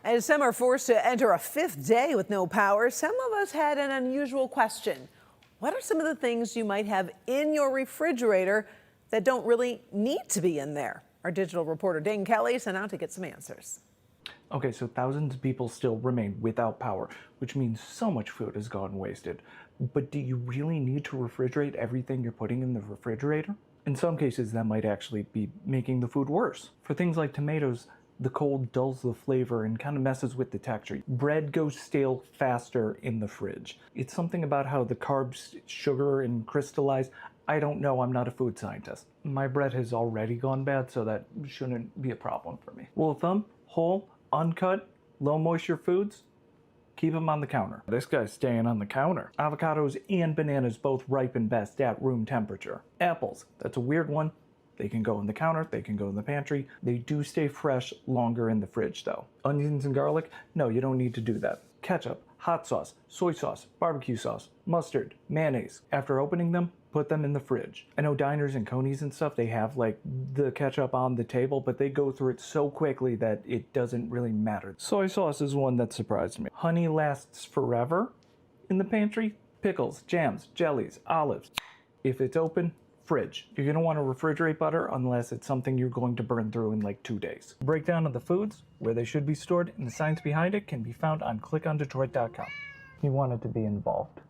As some are forced to enter a fifth day with no power, some of us had an unusual question. What are some of the things you might have in your refrigerator that don't really need to be in there? Our digital reporter Dane Kelly sent out to get some answers. Okay, so thousands of people still remain without power, which means so much food has gone wasted. But do you really need to refrigerate everything you're putting in the refrigerator? In some cases, that might actually be making the food worse. For things like tomatoes, the cold dulls the flavor and kind of messes with the texture. Bread goes stale faster in the fridge. It's something about how the carbs, sugar, and crystallize. I don't know, I'm not a food scientist. My bread has already gone bad, so that shouldn't be a problem for me. Rule of thumb, whole, uncut, low moisture foods, keep them on the counter. This guy's staying on the counter. Avocados and bananas both ripen best at room temperature. Apples, that's a weird one. They can go in the counter, they can go in the pantry. They do stay fresh longer in the fridge though. Onions and garlic, no, you don't need to do that. Ketchup, hot sauce, soy sauce, barbecue sauce, mustard, mayonnaise. After opening them, put them in the fridge. I know diners and Coney's and stuff, they have like the ketchup on the table, but they go through it so quickly that it doesn't really matter. Soy sauce is one that surprised me. Honey lasts forever in the pantry. Pickles, jams, jellies, olives. If it's open, fridge. You're going to want to refrigerate butter unless it's something you're going to burn through in like 2 days. Breakdown of the foods, where they should be stored, and the science behind it can be found on clickondetroit.com. He wanted to be involved.